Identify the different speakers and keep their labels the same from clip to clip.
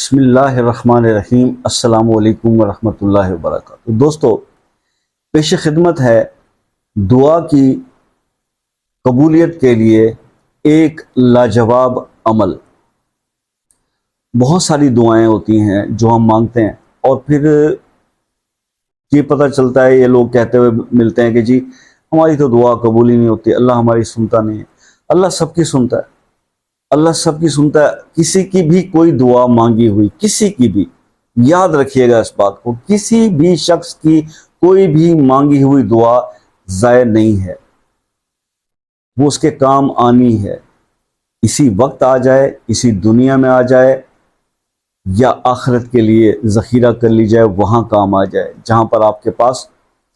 Speaker 1: بسم اللہ الرحمن الرحیم۔ السلام علیکم ورحمۃ اللہ وبرکاتہ۔ دوستو، پیش خدمت ہے دعا کی قبولیت کے لیے ایک لاجواب عمل۔ بہت ساری دعائیں ہوتی ہیں جو ہم مانگتے ہیں اور پھر یہ پتہ چلتا ہے، یہ لوگ کہتے ہوئے ملتے ہیں کہ جی ہماری تو دعا قبول ہی نہیں ہوتی، اللہ ہماری سنتا نہیں ہے۔ اللہ سب کی سنتا ہے، اللہ سب کی سنتا ہے۔ کسی کی بھی کوئی دعا مانگی ہوئی، کسی کی بھی، یاد رکھیے گا اس بات کو، کسی بھی شخص کی کوئی بھی مانگی ہوئی دعا ضائع نہیں ہے، وہ اس کے کام آنی ہے۔ اسی وقت آ جائے، اسی دنیا میں آ جائے، یا آخرت کے لیے ذخیرہ کر لی جائے، وہاں کام آ جائے جہاں پر آپ کے پاس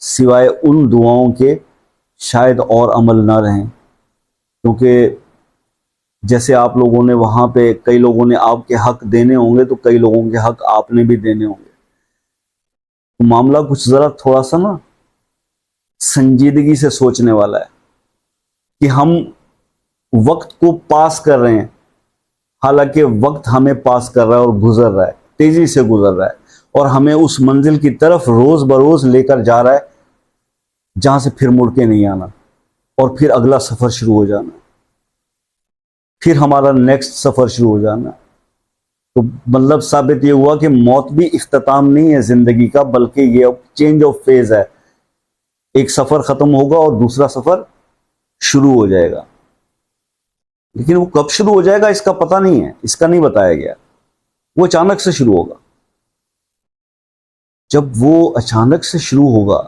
Speaker 1: سوائے ان دعاؤں کے شاید اور عمل نہ رہیں۔ کیونکہ جیسے آپ لوگوں نے وہاں پہ کئی لوگوں نے آپ کے حق دینے ہوں گے، تو کئی لوگوں کے حق آپ نے بھی دینے ہوں گے۔ تو معاملہ کچھ ذرا تھوڑا سا نا سنجیدگی سے سوچنے والا ہے کہ ہم وقت کو پاس کر رہے ہیں، حالانکہ وقت ہمیں پاس کر رہا ہے اور گزر رہا ہے، تیزی سے گزر رہا ہے، اور ہمیں اس منزل کی طرف روز بروز لے کر جا رہا ہے جہاں سے پھر مڑ کے نہیں آنا، اور پھر اگلا سفر شروع ہو جانا، پھر ہمارا نیکسٹ سفر شروع ہو جانا۔ تو مطلب ثابت یہ ہوا کہ موت بھی اختتام نہیں ہے زندگی کا، بلکہ یہ چینج آف فیز ہے۔ ایک سفر ختم ہوگا اور دوسرا سفر شروع ہو جائے گا، لیکن وہ کب شروع ہو جائے گا اس کا پتہ نہیں ہے، اس کا نہیں بتایا گیا۔ وہ اچانک سے شروع ہوگا۔ جب وہ اچانک سے شروع ہوگا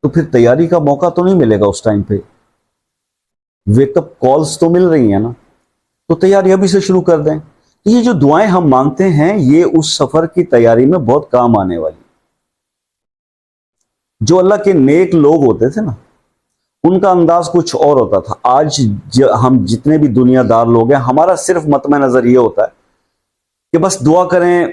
Speaker 1: تو پھر تیاری کا موقع تو نہیں ملے گا اس ٹائم پہ۔ ویک اپ کالز تو مل رہی ہیں نا، تو تیاری ابھی سے شروع کر دیں۔ یہ جو دعائیں ہم مانگتے ہیں، یہ اس سفر کی تیاری میں بہت کام آنے والی۔ جو اللہ کے نیک لوگ ہوتے تھے نا، ان کا انداز کچھ اور ہوتا تھا۔ آج ہم جتنے بھی دنیا دار لوگ ہیں، ہمارا صرف مطمع نظر یہ ہوتا ہے کہ بس دعا کریں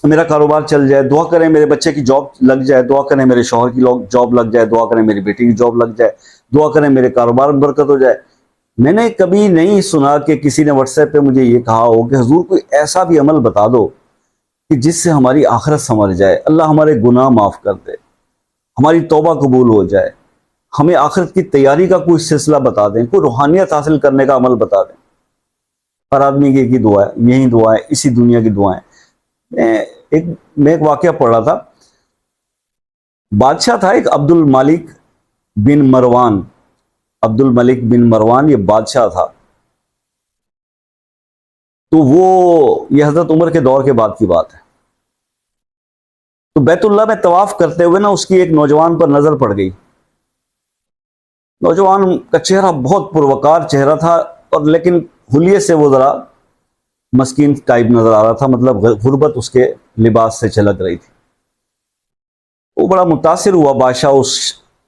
Speaker 1: میرا کاروبار چل جائے، دعا کریں میرے بچے کی جاب لگ جائے، دعا کریں میرے شوہر کی جاب لگ جائے، دعا کریں میری بیٹی کی جاب لگ جائے، دعا کریں میرے کاروبار میں برکت ہو جائے۔ میں نے کبھی نہیں سنا کہ کسی نے واٹس ایپ پہ مجھے یہ کہا ہو کہ حضور کوئی ایسا بھی عمل بتا دو کہ جس سے ہماری آخرت سنور جائے، اللہ ہمارے گناہ معاف کر دے، ہماری توبہ قبول ہو جائے، ہمیں آخرت کی تیاری کا کوئی سلسلہ بتا دیں، کوئی روحانیت حاصل کرنے کا عمل بتا دیں۔ ہر آدمی کی ایک ہی دعا ہے، یہی دعائیں، اسی دنیا کی دعائیں۔ میں ایک واقعہ پڑھ رہا تھا۔ بادشاہ تھا ایک عبد الملک بن مروان۔ عبد الملک بن مروان یہ بادشاہ تھا۔ تو یہ حضرت عمر کے دور کے بعد کی بات ہے۔ تو بیت اللہ میں طواف کرتے ہوئے نا اس کی ایک نوجوان پر نظر پڑ گئی۔ نوجوان کا چہرہ بہت پروقار چہرہ تھا، اور لیکن حلیے سے وہ ذرا مسکین ٹائپ نظر آ رہا تھا، مطلب غربت اس کے لباس سے چھلک رہی تھی۔ وہ بڑا متاثر ہوا بادشاہ اس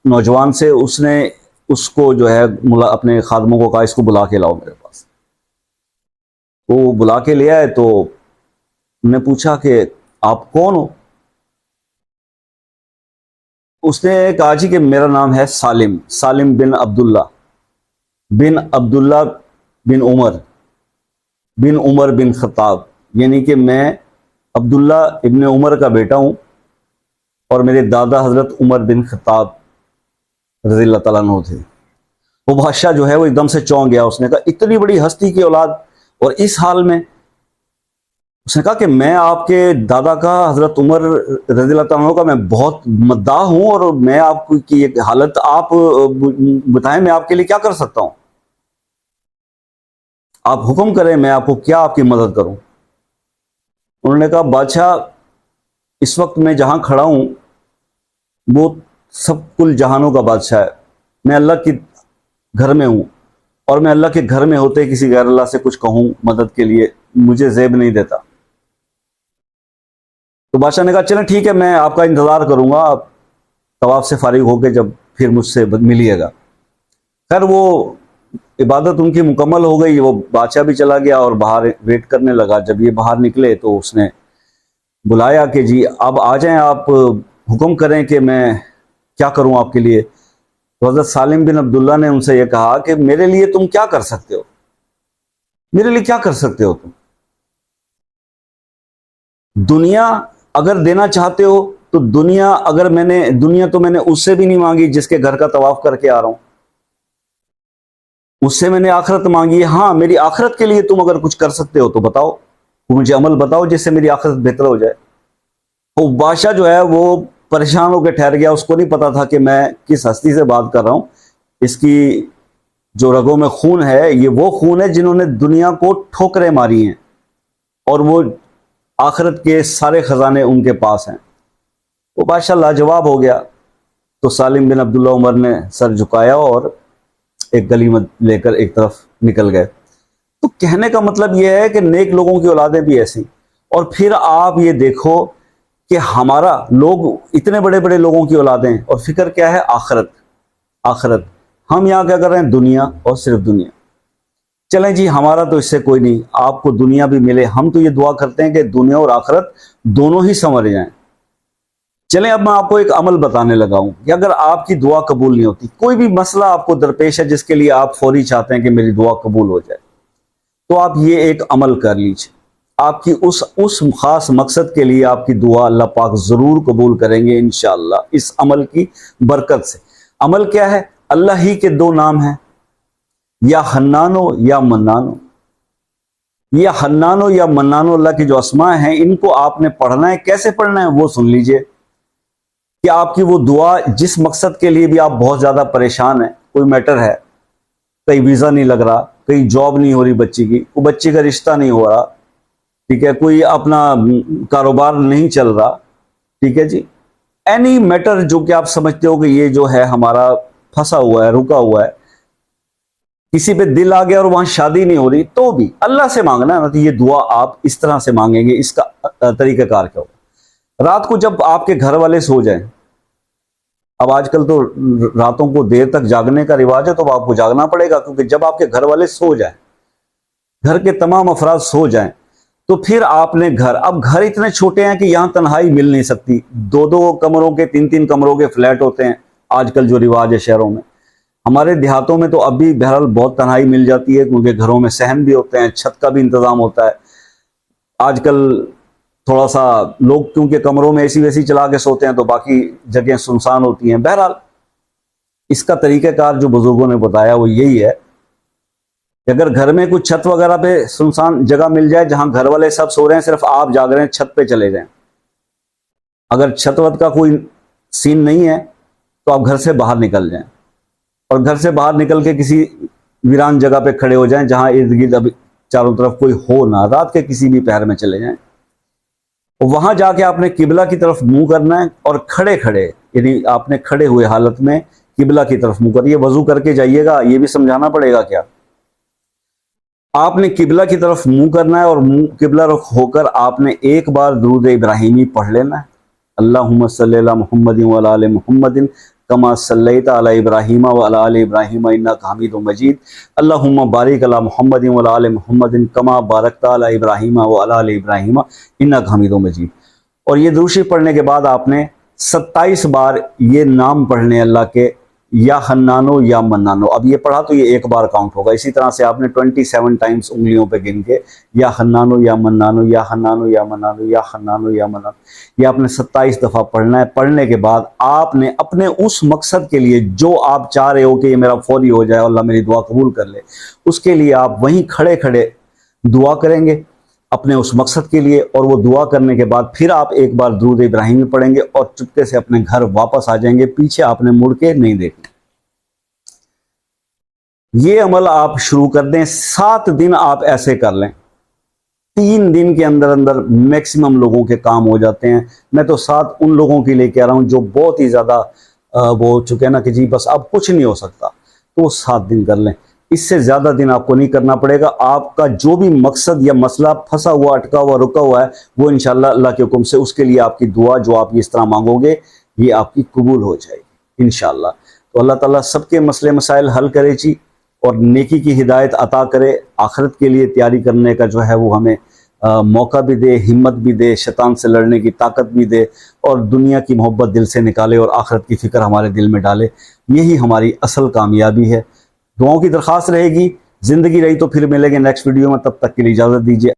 Speaker 1: نوجوان سے۔ اس نے اس کو جو ہے اپنے خادموں کو کہا اس کو بلا کے لاؤ میرے پاس۔ وہ بلا کے لے آئے تو نے پوچھا کہ آپ کون ہو؟ اس نے کہا جی کہ میرا نام ہے سالم بن عبداللہ بن عمر بن خطاب، یعنی کہ میں عبداللہ ابن عمر کا بیٹا ہوں، اور میرے دادا حضرت عمر بن خطاب رضی اللہ تعالیٰ عنہ تھے۔ وہ بادشاہ جو ہے وہ ایک دم سے چونک گیا۔ اس نے کہا اتنی بڑی ہستی کی اولاد اور اس حال میں؟ اس نے کہا کہ میں آپ کے دادا کا حضرت عمر رضی اللہ تعالیٰ عنہ کا میں بہت مداح ہوں، اور میں آپ کی ایک حالت آپ بتائیں میں آپ کے لیے کیا کر سکتا ہوں، آپ حکم کریں میں آپ کو کیا آپ کی مدد کروں۔ انہوں نے کہا بادشاہ اس وقت میں جہاں کھڑا ہوں وہ سب کل جہانوں کا بادشاہ ہے، میں اللہ کے گھر میں ہوں، اور میں اللہ کے گھر میں ہوتے کسی غیر اللہ سے کچھ کہوں مدد کے لیے مجھے زیب نہیں دیتا۔ تو بادشاہ نے کہا چلیں ٹھیک ہے، میں آپ کا انتظار کروں گا، آپ طواف سے فارغ ہو کے جب پھر مجھ سے ملیے گا۔ خیر وہ عبادت ان کی مکمل ہو گئی، وہ بادشاہ بھی چلا گیا اور باہر ویٹ کرنے لگا۔ جب یہ باہر نکلے تو اس نے بلایا کہ جی اب آ جائیں، آپ حکم کریں کہ میں کیا کروں آپ کے لیے۔ تو حضرت سالم بن عبداللہ نے ان سے یہ کہا کہ میرے لیے تم کیا کر سکتے ہو، میرے لیے کیا کر سکتے ہو تم؟ دنیا اگر دینا چاہتے ہو تو دنیا تو میں نے اس سے بھی نہیں مانگی جس کے گھر کا طواف کر کے آ رہا ہوں، اس سے میں نے آخرت مانگی ہے۔ ہاں میری آخرت کے لیے تم اگر کچھ کر سکتے ہو تو بتاؤ، مجھے عمل بتاؤ جس سے میری آخرت بہتر ہو جائے۔ وہ بادشاہ جو ہے وہ پریشان ہو کے ٹھہر گیا، اس کو نہیں پتا تھا کہ میں کس ہستی سے بات کر رہا ہوں۔ اس کی جو رگوں میں خون ہے یہ وہ خون ہے جنہوں نے دنیا کو ٹھوکریں ماری ہیں، اور وہ آخرت کے سارے خزانے ان کے پاس ہیں۔ وہ بادشاہ لاجواب ہو گیا، تو سالم بن عبداللہ عمر نے سر جھکایا اور ایک گلی میں لے کر ایک طرف نکل گئے۔ تو کہنے کا مطلب یہ ہے کہ نیک لوگوں کی اولادیں بھی ایسی۔ اور پھر آپ یہ دیکھو کہ ہمارا لوگ اتنے بڑے بڑے لوگوں کی اولادیں، اور فکر کیا ہے؟ آخرت۔ ہم یہاں کیا کر رہے ہیں؟ دنیا اور صرف دنیا۔ چلیں جی، ہمارا تو اس سے کوئی نہیں، آپ کو دنیا بھی ملے، ہم تو یہ دعا کرتے ہیں کہ دنیا اور آخرت دونوں ہی سنور جائیں۔ چلیں اب میں آپ کو ایک عمل بتانے لگا ہوں کہ اگر آپ کی دعا قبول نہیں ہوتی، کوئی بھی مسئلہ آپ کو درپیش ہے جس کے لیے آپ فوری چاہتے ہیں کہ میری دعا قبول ہو جائے، تو آپ یہ ایک عمل کر لیجیے۔ آپ کی اس خاص مقصد کے لیے آپ کی دعا اللہ پاک ضرور قبول کریں گے انشاءاللہ، اس عمل کی برکت سے۔ عمل کیا ہے؟ اللہ ہی کے دو نام ہیں، یا حنانو یا منانو۔ یا حنانو یا منانو اللہ کی جو اسماء ہیں، ان کو آپ نے پڑھنا ہے۔ کیسے پڑھنا ہے وہ سن لیجئے کہ آپ کی وہ دعا جس مقصد کے لیے بھی آپ بہت زیادہ پریشان ہیں، کوئی میٹر ہے، کہیں ویزا نہیں لگ رہا، کہیں جاب نہیں ہو رہی بچی کی، کوئی بچی کا رشتہ نہیں ہو رہا، ٹھیک ہے، کوئی اپنا کاروبار نہیں چل رہا، ٹھیک ہے جی، اینی میٹر جو کہ آپ سمجھتے ہو کہ یہ جو ہے ہمارا پھنسا ہوا ہے، رکا ہوا ہے، کسی پہ دل آ گیا اور وہاں شادی نہیں ہو رہی، تو بھی اللہ سے مانگنا ہے۔ تو یہ دعا آپ اس طرح سے مانگیں گے۔ اس کا طریقہ کار کیا ہوگا؟ رات کو جب آپ کے گھر والے سو جائیں، اب آج کل تو راتوں کو دیر تک جاگنے کا رواج ہے، تو آپ کو جاگنا پڑے گا، کیونکہ جب آپ کے گھر والے سو جائیں، گھر کے تمام افراد سو جائیں، تو پھر آپ نے اب گھر اتنے چھوٹے ہیں کہ یہاں تنہائی مل نہیں سکتی، دو دو کمروں کے، تین تین کمروں کے فلیٹ ہوتے ہیں آج کل جو رواج ہے شہروں میں۔ ہمارے دیہاتوں میں تو اب بھی بہرحال بہت تنہائی مل جاتی ہے، کیونکہ گھروں میں صحن بھی ہوتے ہیں، چھت کا بھی انتظام ہوتا ہے۔ آج کل تھوڑا سا لوگ کیونکہ کمروں میں اے سی چلا کے سوتے ہیں، تو باقی جگہیں سنسان ہوتی ہیں۔ بہرحال اس کا طریقہ کار جو بزرگوں نے بتایا وہ یہی ہے کہ اگر گھر میں کوئی چھت وغیرہ پہ سنسان جگہ مل جائے جہاں گھر والے سب سو رہے ہیں، صرف آپ جاگ رہے ہیں، چھت پہ چلے جائیں۔ اگر چھت وت کا کوئی سین نہیں ہے تو آپ گھر سے باہر نکل جائیں، اور گھر سے باہر نکل کے کسی ویران جگہ پہ کھڑے ہو جائیں جہاں ارد گرد اب چاروں طرف کوئی ہو نہ، رات کے کسی بھی پہر میں چلے جائیں۔ وہاں جا کے آپ نے قبلہ کی طرف منہ کرنا ہے، اور کھڑے یعنی آپ نے کھڑے ہوئے حالت میں قبلہ کی طرف منہ کریے۔ وضو کر کے جائیے گا، یہ بھی سمجھانا پڑے گا کیا؟ آپ نے قبلہ کی طرف منہ کرنا ہے، اور منہ قبلہ رخ ہو کر آپ نے ایک بار درود ابراہیمی پڑھ لینا ہے۔ اللہم صلی علی محمد وعلی آل محمد کما صلیت علی ابراہیم وعلی آل ابراہیم انک حمید مجید، اللہم بارک علی محمد وعلی آل محمد کما بارکت علی ابراہیم وعلی آل ابراہیم انک حمید مجید۔ اور یہ درود شریف پڑھنے کے بعد آپ نے 27 بار یہ نام پڑھنے اللہ کے، یا حنانو یا منانو۔ اب یہ پڑھا تو یہ ایک بار کاؤنٹ ہوگا، اسی طرح سے آپ نے 27 ٹائمز انگلیوں پہ گن کے یا حنانو یا منانو، یا حنانو یا منانو، یا حنانو یا منانو، یہ آپ نے 27 دفعہ پڑھنا ہے۔ پڑھنے کے بعد آپ نے اپنے اس مقصد کے لیے جو آپ چاہ رہے ہو کہ یہ میرا فوری ہو جائے، اللہ میری دعا قبول کر لے، اس کے لیے آپ وہیں کھڑے کھڑے دعا کریں گے اپنے اس مقصد کے لیے، اور وہ دعا کرنے کے بعد پھر آپ ایک بار درود ابراہیمی پڑھیں گے، اور چپکے سے اپنے گھر واپس آ جائیں گے، پیچھے آپ نے مڑ کے نہیں دیکھنا۔ یہ عمل آپ شروع کر دیں، 7 دن آپ ایسے کر لیں، 3 دن کے اندر اندر میکسیمم لوگوں کے کام ہو جاتے ہیں۔ میں تو 7 ان لوگوں کے لیے کہہ رہا ہوں جو بہت ہی زیادہ وہ ہو چکے ہیں نا کہ جی بس اب کچھ نہیں ہو سکتا، تو وہ 7 دن کر لیں۔ اس سے زیادہ دن آپ کو نہیں کرنا پڑے گا۔ آپ کا جو بھی مقصد یا مسئلہ پھنسا ہوا، اٹکا ہوا، رکا ہوا ہے، وہ انشاءاللہ اللہ کے حکم سے اس کے لیے آپ کی دعا جو آپ اس طرح مانگو گے یہ آپ کی قبول ہو جائے گی انشاءاللہ۔ تو اللہ تعالیٰ سب کے مسئلے مسائل حل کرے جی، اور نیکی کی ہدایت عطا کرے، آخرت کے لیے تیاری کرنے کا جو ہے وہ ہمیں موقع بھی دے، ہمت بھی دے، شیطان سے لڑنے کی طاقت بھی دے، اور دنیا کی محبت دل سے نکالے اور آخرت کی فکر ہمارے دل میں ڈالے۔ یہی ہماری اصل کامیابی ہے۔ دعاؤں کی درخواست رہے گی، زندگی رہی تو پھر ملیں گے نیکسٹ ویڈیو میں، تب تک کے لیے اجازت دیجیے۔